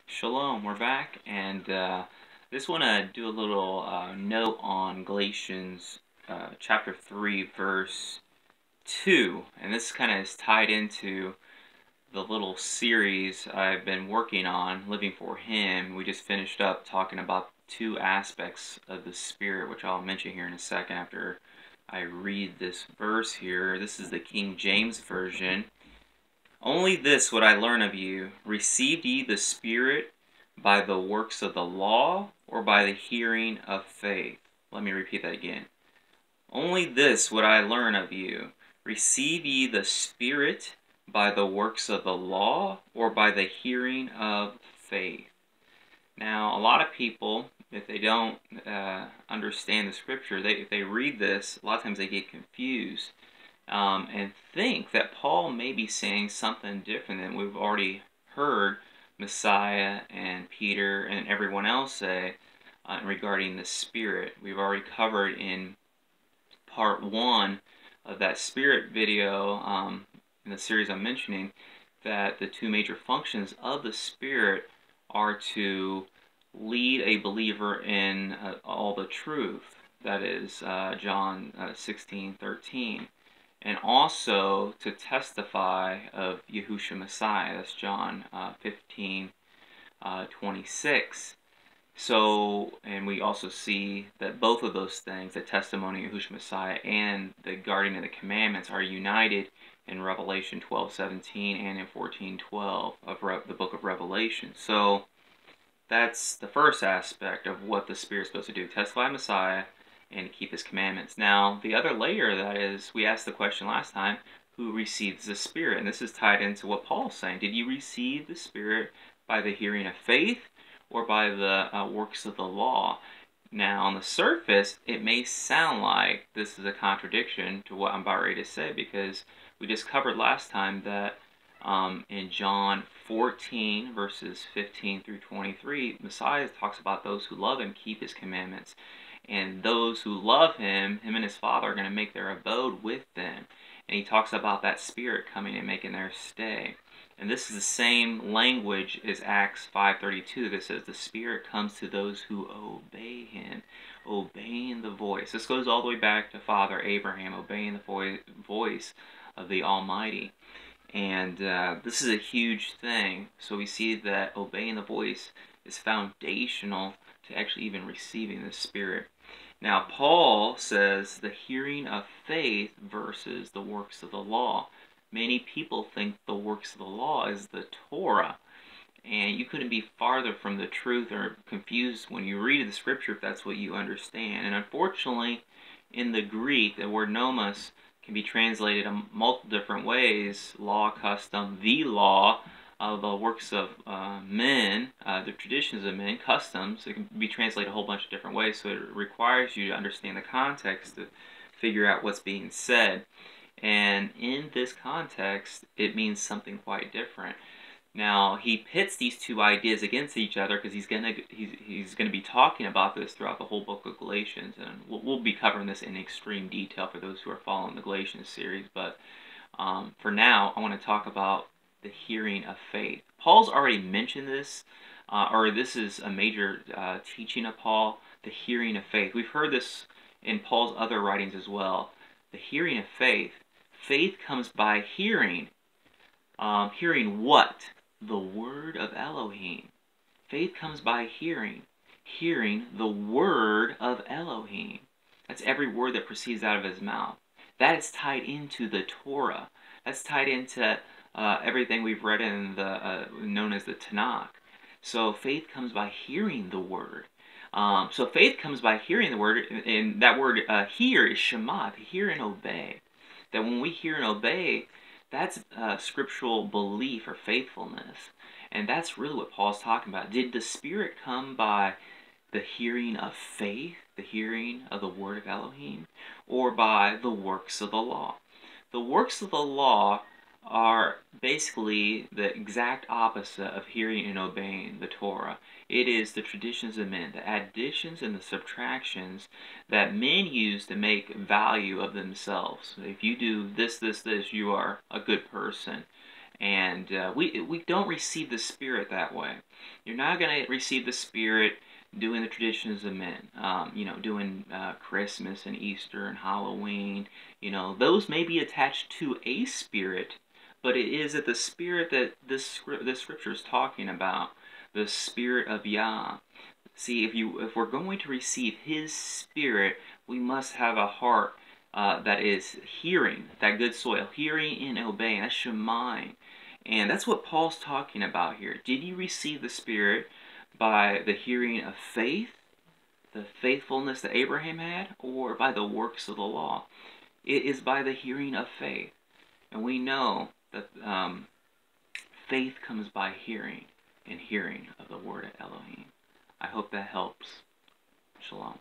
Shalom, we're back, and just want to do a little note on Galatians chapter 3, verse 2. And this kind of is tied into the little series I've been working on, Living for Him. We just finished up talking about two aspects of the Spirit, which I'll mention here in a second after I read this verse here. This is the King James Version. Only this would I learn of you. Received ye the Spirit by the works of the law, or by the hearing of faith? Let me repeat that again. Only this would I learn of you. Receive ye the Spirit by the works of the law, or by the hearing of faith? Now, a lot of people, if they don't understand the Scripture, if they read this, a lot of times they get confused. And think that Paul may be saying something different than we've already heard Messiah and Peter and everyone else say regarding the Spirit. We've already covered in part 1 of that Spirit video in the series I'm mentioning that the two major functions of the Spirit are to lead a believer in all the truth. That is John 16:13. And also to testify of Yahushua Messiah. That's John 15:26. So, and we also see that both of those things, the testimony of Yahushua Messiah and the guarding of the commandments, are united in Revelation 12:17 and in 14:12 of the book of Revelation. So, that's the first aspect of what the Spirit's supposed to do: testify Messiah and keep His commandments. Now, the other layer of that is, we asked the question last time, who receives the Spirit? And this is tied into what Paul's saying. Did you receive the Spirit by the hearing of faith, or by the works of the law? Now, on the surface, it may sound like this is a contradiction to what I'm about ready to say, because we just covered last time that in John 14, verses 15 through 23, Messiah talks about those who love Him keep His commandments. And those who love Him and His Father are going to make their abode with them. And He talks about that Spirit coming and making their stay. And this is the same language as Acts 5:32 that says the Spirit comes to those who obey Him, obeying the voice. This goes all the way back to Father Abraham, obeying the voice of the Almighty. And this is a huge thing. So we see that obeying the voice is foundational to actually even receiving the Spirit. Now, Paul says the hearing of faith versus the works of the law. Many people think the works of the law is the Torah. And you couldn't be farther from the truth or confused when you read the Scripture if that's what you understand. And unfortunately, in the Greek, the word nomos can be translated in multiple different ways: law, custom, the law, the works of men, the traditions of men, customs. It can be translated a whole bunch of different ways, so it requires you to understand the context to figure out what's being said. And in this context, it means something quite different. Now, he pits these two ideas against each other because he's gonna be talking about this throughout the whole book of Galatians, and we'll be covering this in extreme detail for those who are following the Galatians series. But for now, I want to talk about the hearing of faith. Paul's already mentioned this, or this is a major teaching of Paul, the hearing of faith. We've heard this in Paul's other writings as well. The hearing of faith. Faith comes by hearing. Hearing what? The word of Elohim. Faith comes by hearing. Hearing the word of Elohim. That's every word that proceeds out of His mouth. That is tied into the Torah. That's tied into everything we've read in the known as the Tanakh. So faith comes by hearing the word. So faith comes by hearing the word, and that word hear is shema, to hear and obey. That when we hear and obey, that's scriptural belief or faithfulness. And that's really what Paul's talking about. Did the Spirit come by the hearing of faith, the hearing of the word of Elohim, or by the works of the law? The works of the law are basically the exact opposite of hearing and obeying the Torah. It is the traditions of men, the additions and the subtractions that men use to make value of themselves. If you do this, you are a good person. And we don't receive the Spirit that way. You're not going to receive the Spirit doing the traditions of men, doing Christmas and Easter and Halloween. Those may be attached to a spirit, but it is that the Spirit that this scripture is talking about, the Spirit of Yah. See, if we're going to receive His Spirit, we must have a heart that is hearing, that good soil, hearing and obeying. That's shemai. And that's what Paul's talking about here. Did you receive the Spirit by the hearing of faith, the faithfulness that Abraham had, or by the works of the law? It is by the hearing of faith. And we know that faith comes by hearing, and hearing of the word of Elohim. I hope that helps. Shalom.